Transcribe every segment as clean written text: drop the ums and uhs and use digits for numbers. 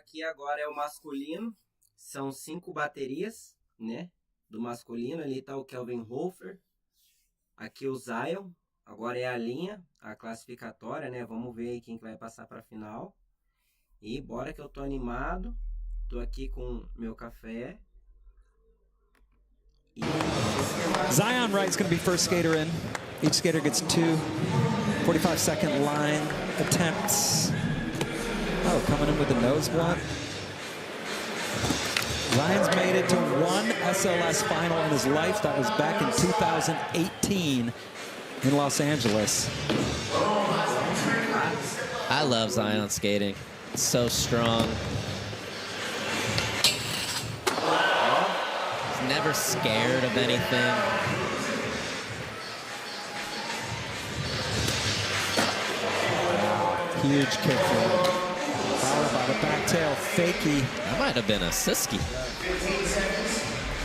aqui agora é o masculino. São 5 baterias, né? Do masculino. Ali tá o Kelvin Hofer. Aqui o Zion. Agora é a linha, a classificatória, né? Vamos ver aí quem que vai passar pra final. E bora que eu tô animado. Tô aqui com meu café. Zion Wright's going to be first skater in. Each skater gets 2 45-second line attempts. Oh, coming in with the nose blunt. Zion's made it to 1 SLS final in his life. That was back in 2018 in Los Angeles. I love Zion skating. It's so strong. He's never scared of anything. Huge kickflip. Followed by the back tail fakie. That might have been a Siski.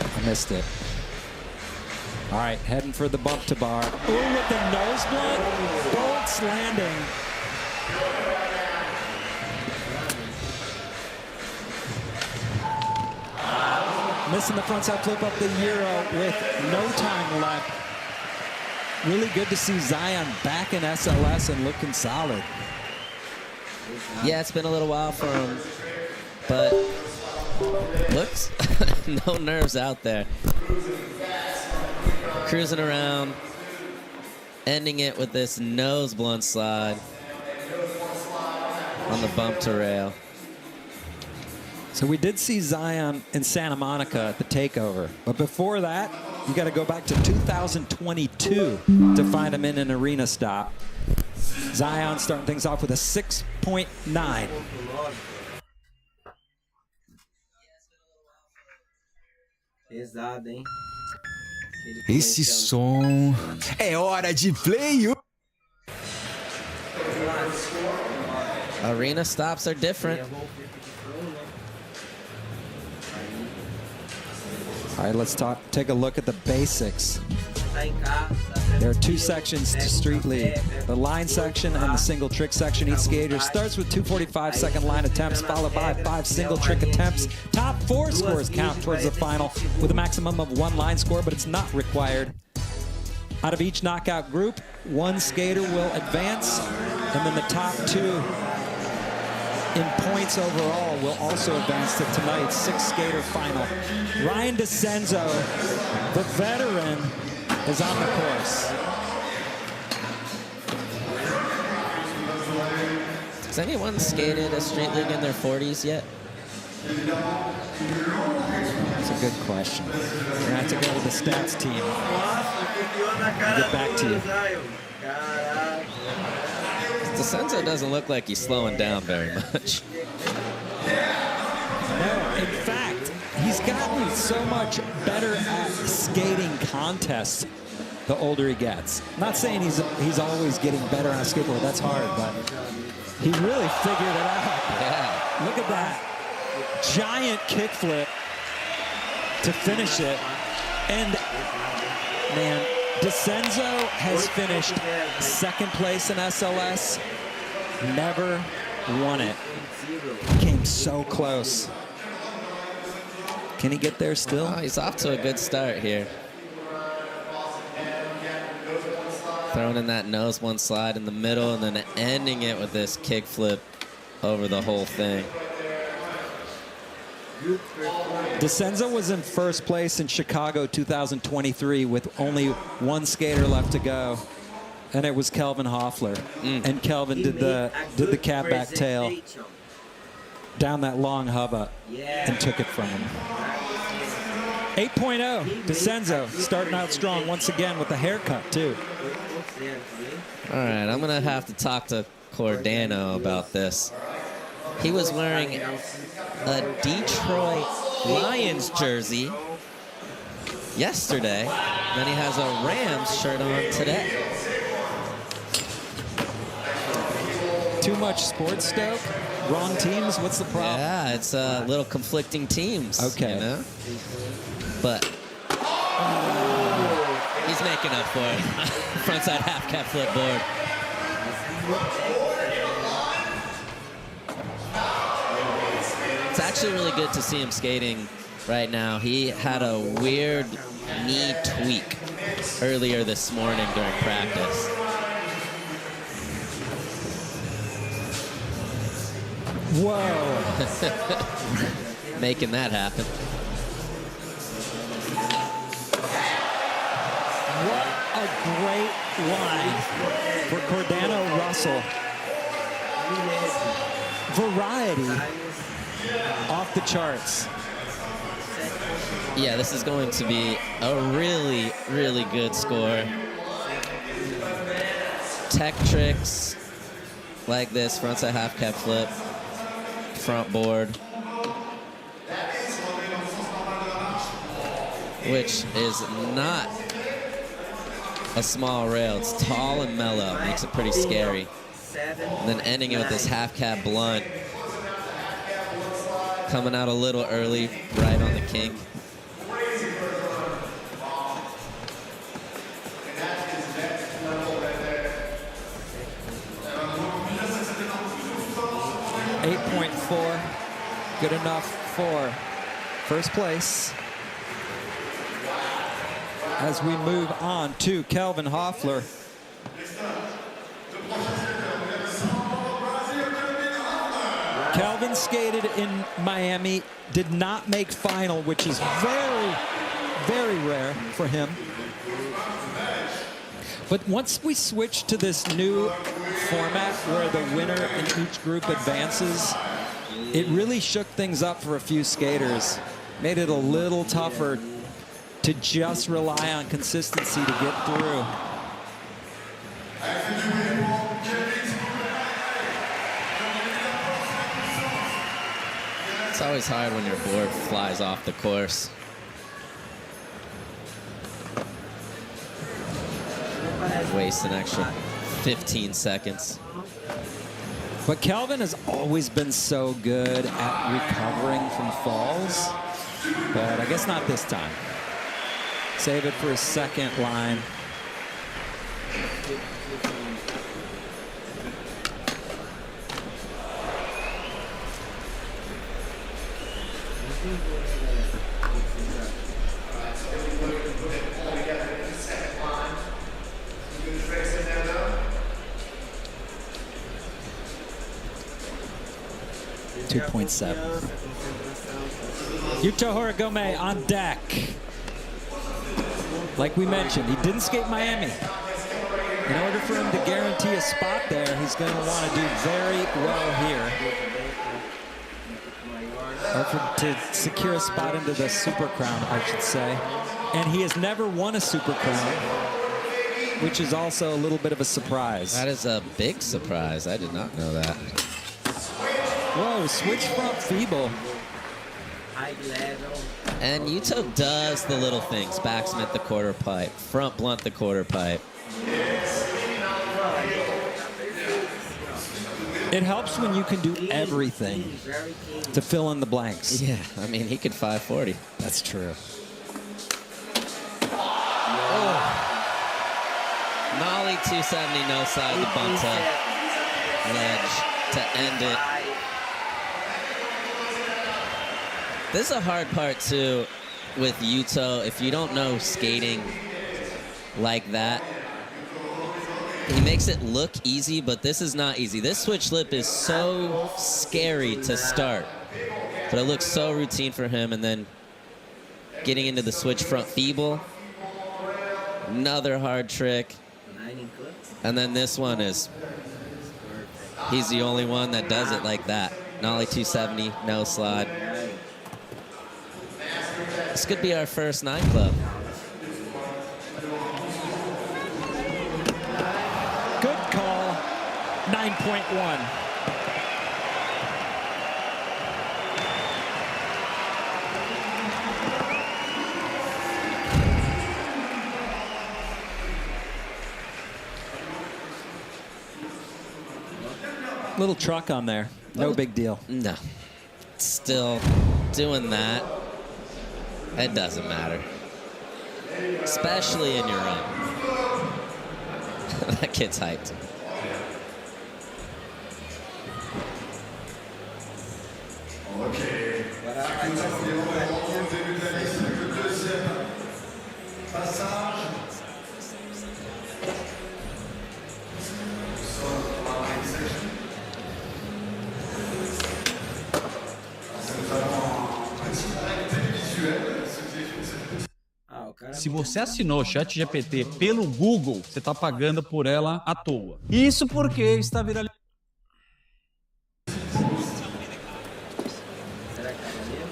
I missed it. All right, heading for the bump to bar. Ooh, with the nose blunt. Bolts landing. Missing the frontside flip up the Euro with no time left. Really good to see Zion back in SLS and looking solid. Yeah, it's been a little while for him, but looks no nerves out there. Cruising around, ending it with this nose blunt slide on the bump to rail. So we did see Zion in Santa Monica at the takeover, but before that, you got to go back to 2022 to find him in an arena stop. Zion starting things off with a 6.9. Pesado, hein? Esse som é hora de play. Arena stops are different. All right, let's take a look at the basics. There are 2 sections to street league. The line section and the single trick section. Each skater starts with 2 45-second line attempts, followed by 5 single trick attempts. Top 4 scores count towards the final with a maximum of 1 line score, but it's not required. Out of each knockout group, 1 skater will advance, and then the top 2 in points overall will also advance to tonight's 6-skater final. Ryan DeCenzo, the veteran, is on the course. Has anyone skated a street league in their 40s yet? That's a good question. We're going to have to go to the stats team. Get back to you. DeCenzo doesn't look like he's slowing down very much. No, in fact, he's gotten so much better at skating contests the older he gets. Not saying he's always getting better on a skateboard. That's hard, but he really figured it out. Yeah. Look at that giant kickflip to finish it. And, man, DeCenzo has finished 2nd place in SLS, never won it. Came so close. Can he get there still? Oh, he's off to a good start here. Throwing in that nose one slide in the middle and then ending it with this kickflip over the whole thing. DeCenzo was in 1st place in Chicago 2023 with only 1 skater left to go, and it was Kelvin Hoffler. And Kelvin did the cat back tail down that long hubba and took it from him. 8.0, DeCenzo starting out strong once again with the haircut too. All right, I'm gonna have to talk to Cordano about this. He was wearing a Detroit Lions jersey yesterday, then he has a Rams shirt on today. Too much sports stoke? Wrong teams? What's the problem? Yeah, it's little conflicting teams. Okay. You know? But he's making up for it. Frontside half cap flip board. actually really good to see him skating right now. He had a weird knee tweak earlier this morning during practice. Whoa. Making that happen. What a great line for Cordano Russell. Variety off the charts. Yeah, this is going to be a really, really good score. Tech tricks like this, frontside half cab flip, front board, which is not a small rail. It's tall and mellow, makes it pretty scary. And then ending it with this half cab blunt. Coming out a little early, right on the kink. .4, good enough for first place. As we move on to Kelvin Hoffler. Kelvin skated in Miami, did not make final, which is very, very rare for him. But once we switch to this new format where the winner in each group advances, it really shook things up for a few skaters. Made it a little tougher to just rely on consistency to get through. It's always hard when your board flies off the course. Waste an extra 15 seconds. But Kelvin has always been so good at recovering from falls, but I guess not this time. Save it for his second line. Yuto Horigome on deck. Like we mentioned, he didn't skate Miami. In order for him to guarantee a spot there, he's going to want to do very well here. Or to secure a spot into the Super Crown, I should say. And he has never won a Super Crown, which is also a little bit of a surprise. That is a big surprise. I did not know that. Whoa, switch front feeble. And Yuto does the little things. Backsmith the quarter pipe, front blunt the quarter pipe. It helps when you can do everything to fill in the blanks. Yeah, I mean, he could 540. That's true. Oh. Nollie 270 no side, the bump to ledge to end it. This is a hard part, too, with Yuto. If you don't know skating like that, he makes it look easy, but this is not easy. This switch lip is so scary to start, but it looks so routine for him. And then getting into the switch front feeble, another hard trick. And then this one is, he's the only one that does it like that. Nollie 270, no slide. This could be our first 9 club. Good call. 9.1. Little truck on there. No big deal. No. Still doing that. It doesn't matter. Especially in your own. That kid's hyped. Okay. Se você assinou o ChatGPT pelo Google, você está pagando por ela à toa. Isso porque está viralizando.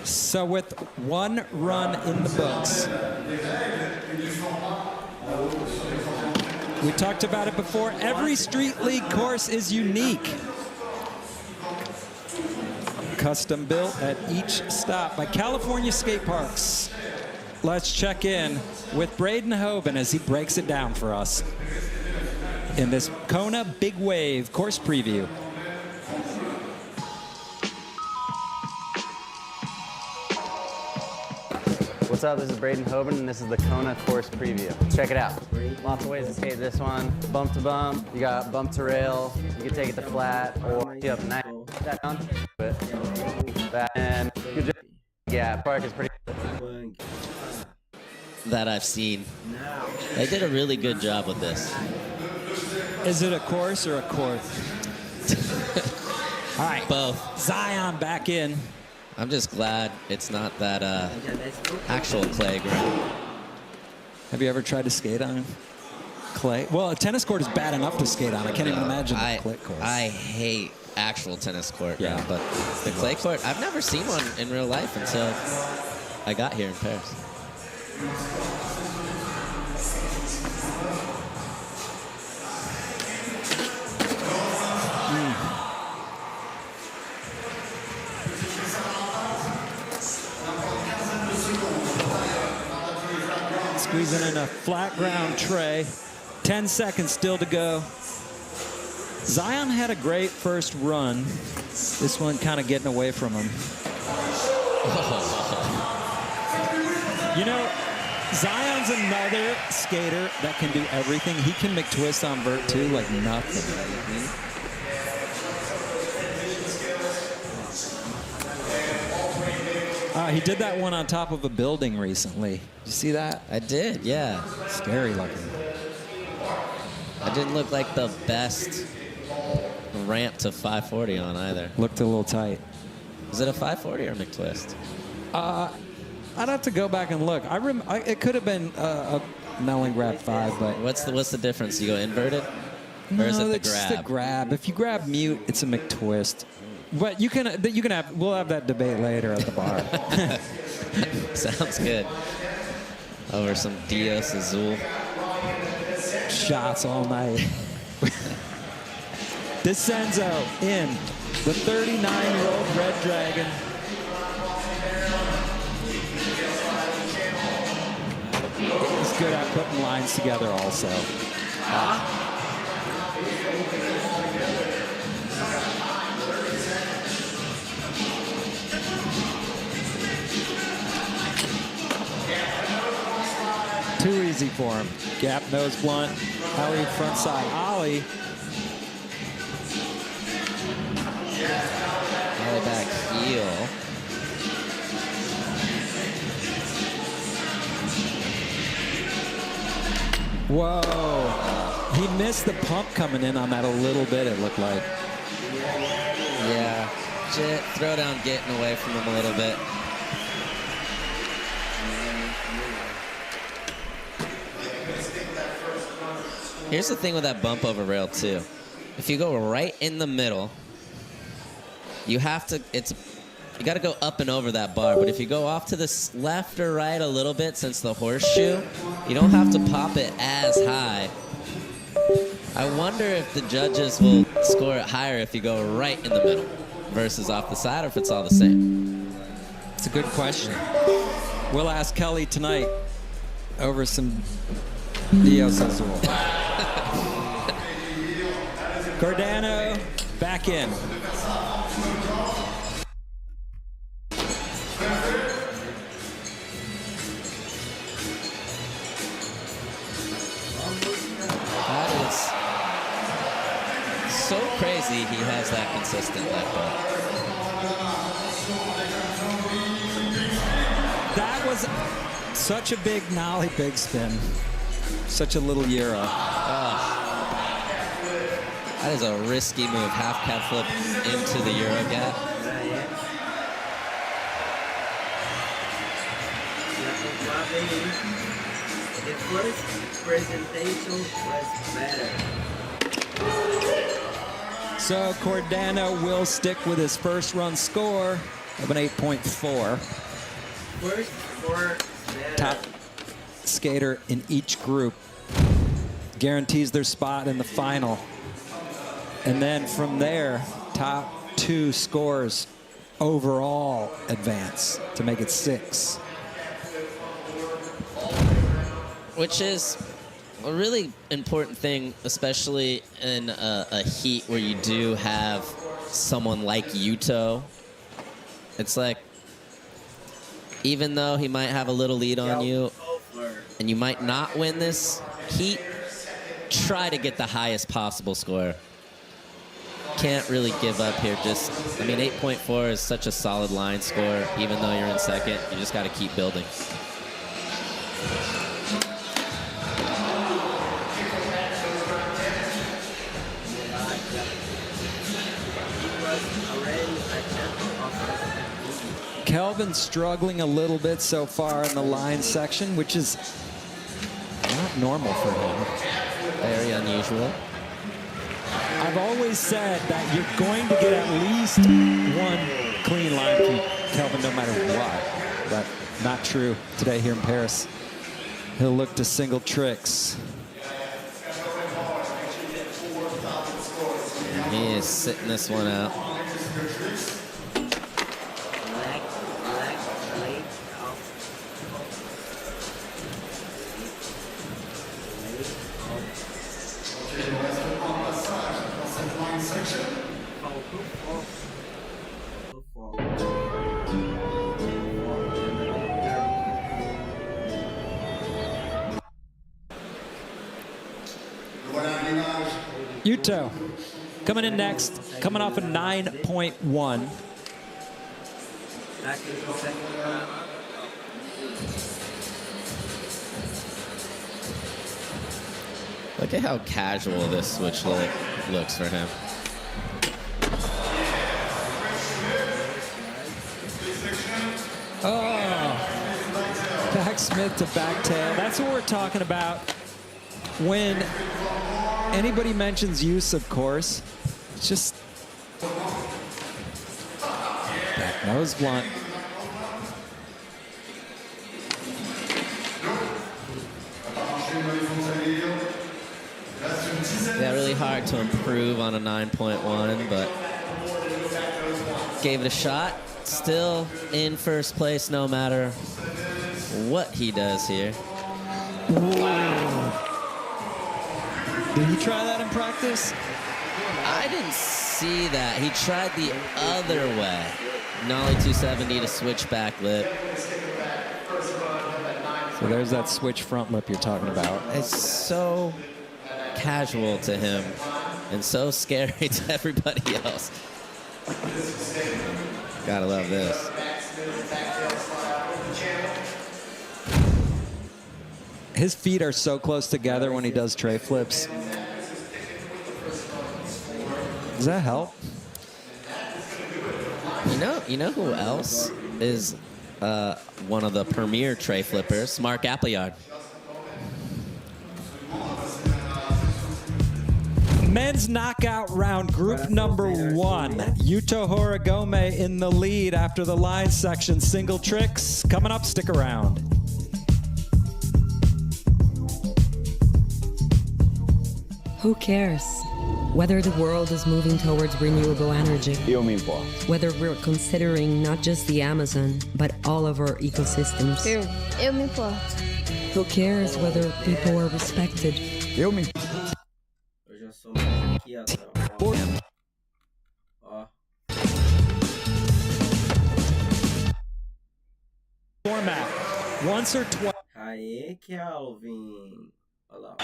So with one run in the books, we talked about it before, every Street League course is unique. Custom built at each stop by California Skate Parks. Let's check in with Braden Hoban as he breaks it down for us in this Kona Big Wave course preview. What's up, this is Braden Hoban, and this is the Kona course preview. Check it out. Lots of ways to skate this one. Bump to bump, you got bump to rail, you can take it to flat, or you up nice. Down, back, and good job. Yeah, park is pretty that I've seen. They did a really good job with this. Is it a course or a court? All right. Both. Zion back in. I'm just glad it's not that actual clay ground. Have you ever tried to skate on clay? Well, a tennis court is bad enough to skate on. I can't even imagine a clay court. I hate actual tennis court ground, but the clay court, I've never seen one in real life until I got here in Paris. Squeezing in a flat ground tray. 10 seconds still to go. Zion had a great first run. This one kind of getting away from him. You know, Zion's another skater that can do everything. He can make twists on vert too, like nothing. He did that one on top of a building recently. Did you see that? I did, yeah. Scary looking. I didn't look like the best ramp to 540 on either. Looked a little tight. Was it a 540 or a McTwist? I'd have to go back and look. It could have been a Melling Grab 5, but what's the difference? You go inverted, or is it the grab? It's the grab. If you grab mute, it's a McTwist. But you can have. We'll have that debate later at the bar. Sounds good. Over some Dios Azul. Shots all night. DeCenzo in the 39-year-old Red Dragon. He's good at putting lines together also. Too easy for him. Gap nose blunt. Elliott front side ollie. Ollie back heel. Whoa. He missed the pump coming in on that a little bit, it looked like. Yeah. Throw down getting away from him a little bit. Here's the thing with that bump over rail too. If you go right in the middle, you have to, you got to go up and over that bar. But if you go off to the left or right a little bit, since the horseshoe, you don't have to pop it as high. I wonder if the judges will score it higher if you go right in the middle versus off the side, or if it's all the same. It's a good question. We'll ask Kelly tonight over some Dios Azul. Cardano back in. That is so crazy he has that consistent left bump. That was such a big nollie big spin. Such a little Euro. That is a risky move. Half cab flip into the Euro gap. The first presentation was better. So Cordano will stick with his first run score of an 8.4. First score better. Top skater in each group guarantees their spot in the final. And then from there, top 2 scores overall advance to make it 6. Which is a really important thing, especially in a heat where you do have someone like Yuto. It's like, even though he might have a little lead on you, and you might not win this heat, try to get the highest possible score. Can't really give up here. Just, I mean, 8.4 is such a solid line score. Even though you're in second, you just got to keep building. Kelvin struggling a little bit so far in the line section, which is not normal for him. Very unusual. I've always said that you're going to get at least one clean line from Kelvin no matter what, but not true today here in Paris. He'll look to single tricks. He is sitting this one out. Yuto coming in next, coming off a 9.1. Look at how casual this switch looks for him. Oh, back Smith to back tail. That's what we're talking about when anybody mentions use, of course. It's just back nose blunt. Yeah, really hard to improve on a 9.1, but gave it a shot. Still in first place no matter what he does here. Whoa. Did he try that in practice? I didn't see that. He tried the other way. Nollie 270 to switch back lip. So there's that switch front lip you're talking about. It's so casual to him and so scary to everybody else. Gotta love this. His feet are so close together when he does tray flips. Does that help? You know who else is one of the premier tray flippers? Mark Appleyard. Men's knockout round, group number 1. Yuto Horigome in the lead after the line section. Single tricks coming up. Stick around. Who cares? Whether the world is moving towards renewable energy. Eu me importo. Whether we're considering not just the Amazon, but all of our ecosystems. Eu me importo. Who cares whether people are respected? Eu me Eu já sou mais aqui, ó. Format. Once or twice. Aê, Kelvin. Olha lá.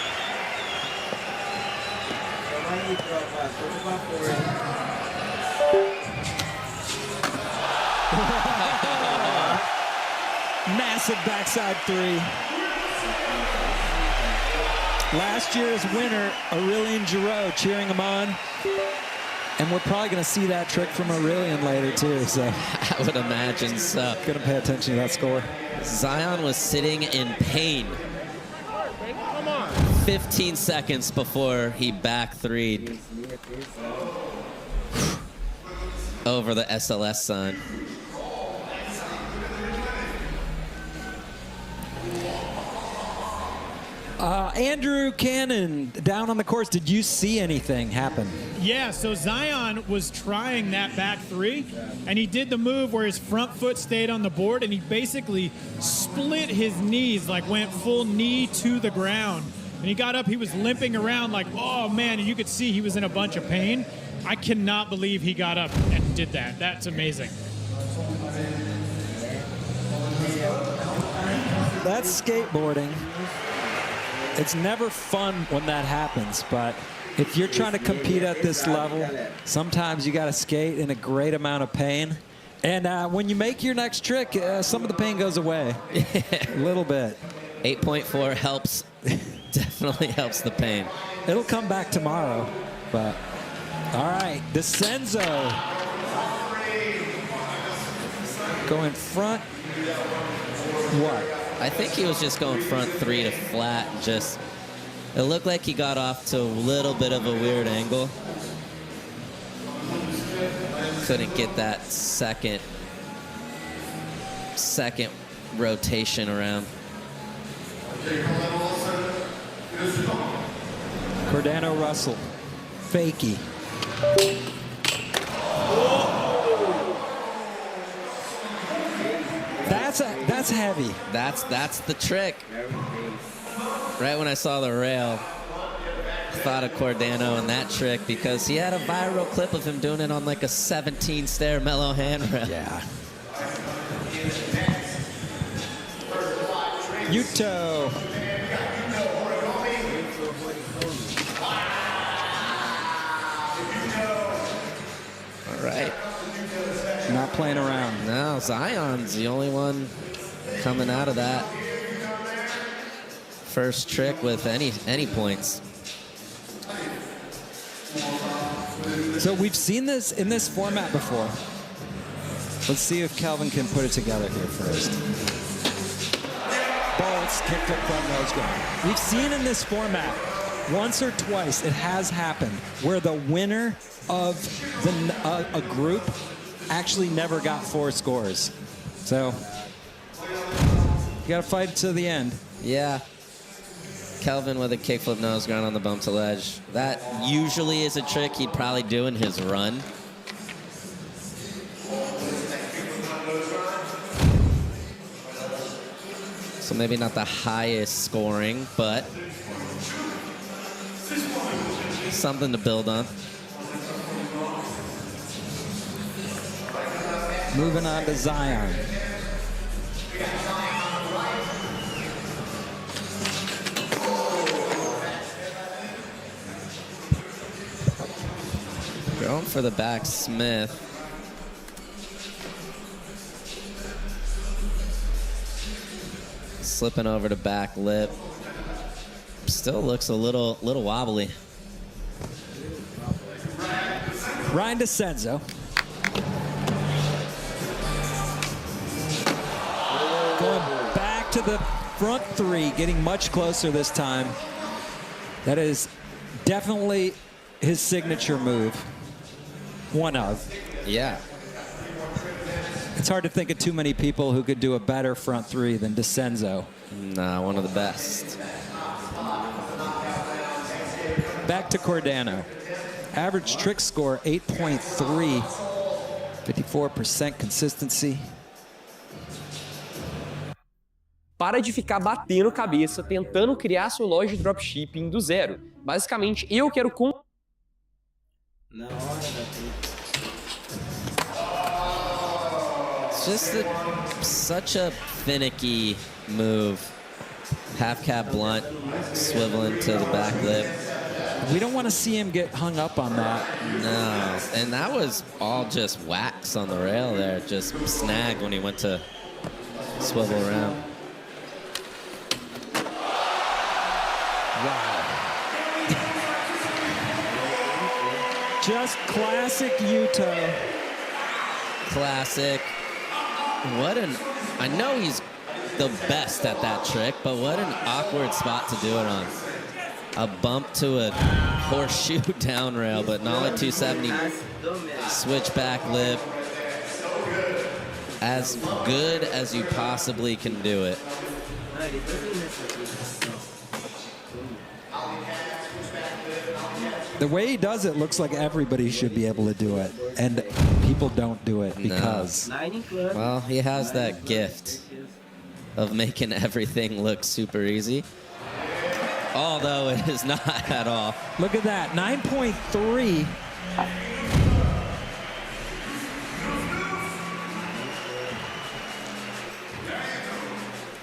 Toma aí, tropa. Todo vapor, hein? massive backside three. Last year's winner, Aurélien Giraud, cheering him on. And we're probably going to see that trick from Aurélien later, too. So I would imagine so. Going to pay attention to that score. Zion was sitting in pain 15 seconds before he back three'd over the SLS sign. Andrew Cannon, down on the course, did you see anything happen? Yeah, so Zion was trying that back three, and he did the move where his front foot stayed on the board, and he basically split his knees, like went full knee to the ground. And he got up, he was limping around like, oh man, and you could see he was in a bunch of pain. I cannot believe he got up and did that. That's amazing. That's skateboarding. It's never fun when that happens, but if you're trying to compete at this level, sometimes you got to skate in a great amount of pain. And when you make your next trick, some of the pain goes away. A little bit. 8.4 helps, definitely helps the pain. It'll come back tomorrow, but all right, DeCenzo going front. What? I think he was just going front three to flat. Just, it looked like he got off to a little bit of a weird angle. Couldn't get that second rotation around. Cordano Russell, fakie. That's heavy. That's the trick. Right when I saw the rail, I thought of Cordano and that trick because he had a viral clip of him doing it on like a 17-stair mellow handrail. Yeah. Yuto. All right. Not playing around. No, Zion's the only one coming out of that first trick with any points. So we've seen this in this format before. Let's see if Kelvin can put it together here first. Bolts, kickflip front nose guard. We've seen in this format once or twice it has happened where the winner of a group actually never got 4 scores. So you got to fight to the end. Yeah. Kelvin with a kickflip nose grind on the bump to ledge. That usually is a trick he'd probably do in his run. So maybe not the highest scoring, but something to build on. Moving on to Zion. Going for the back Smith. Slipping over to back lip. Still looks a little wobbly. Ryan DeCenzo. Going back to the front three, getting much closer this time. That is definitely his signature move. One of. Yeah. It's hard to think of too many people who could do a better front three than DeCenzo. Nah, one of the best. Back to Cordano. Average trick score, 8.3. 54% consistency. Para de ficar batendo cabeça tentando criar sua loja de dropshipping do zero. Basicamente, eu quero It's just such a finicky move. Half cap blunt, swiveling to the back lip. We don't want to see him get hung up on that. No, and that was all just wax on the rail there. Just snagged when he went to swivel around. Wow. Just classic Yuto. Classic. What an... I know he's the best at that trick, but what an awkward spot to do it on. A bump to a horseshoe down rail, but Nollie 270 switchback lip. As good as you possibly can do it. The way he does it looks like everybody should be able to do it, and people don't do it because... No. Well, he has that gift of making everything look super easy. Although it is not at all. Look at that, 9.3.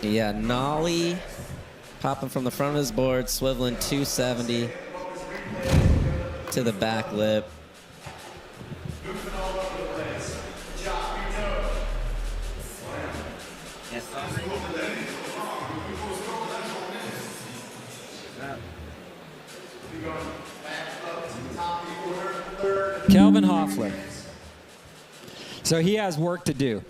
Yeah, Nollie popping from the front of his board, swiveling 270 to the back lip. Kelvin Hoffler. So he has work to do.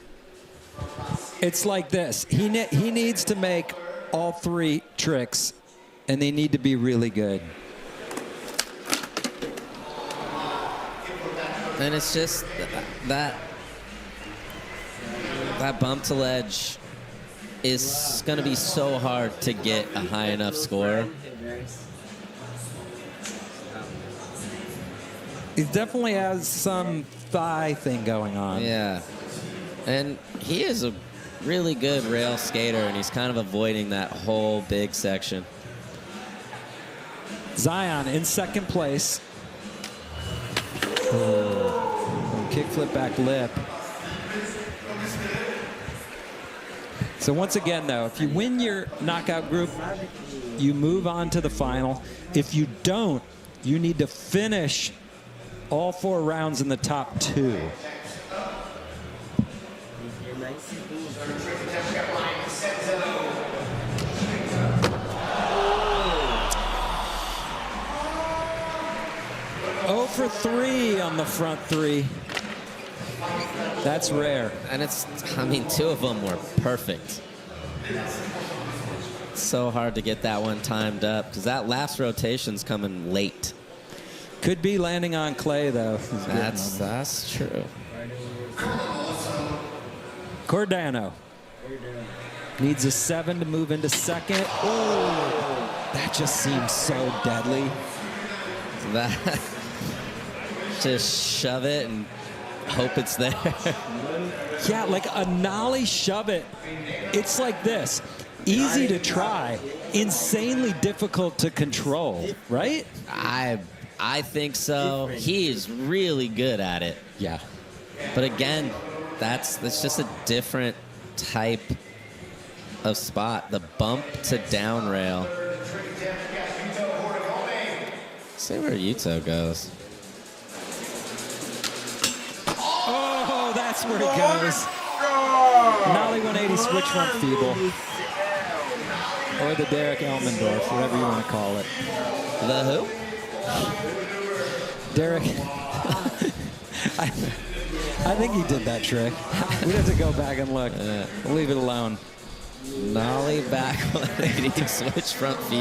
It's like this. He needs to make all three tricks, and they need to be really good. And it's just that bump to ledge is going to be so hard to get a high enough score. He definitely has some thigh thing going on. Yeah. And he is a really good rail skater, and he's kind of avoiding that whole big section. Zion in second place. Kickflip back lip. So once again, though, if you win your knockout group, you move on to the final. If you don't, you need to finish all 4 rounds in the top 2. Oh for 3 on the front 3. That's rare. And it's, I mean, 2 of them were perfect. It's so hard to get that one timed up because that last rotation's coming late. Could be landing on clay, though. That's true. Cordano needs a 7 to move into second. Oh, that just seems so deadly. That just shove it and hope it's there. Yeah, like a nollie shove it. It's like this. Easy to try, insanely difficult to control, right? I think so. He is really good at it. Yeah. But again, that's just a different type of spot. The bump to down rail. See where Yuto goes. Oh, that's where it goes. Nollie 180 switch front feeble. Or the Derek Elmendorf, whatever you want to call it. The who? Derek. I think he did that trick. We'd have to go back and look. We'll leave it alone. Nollie back 180 switch front feeble.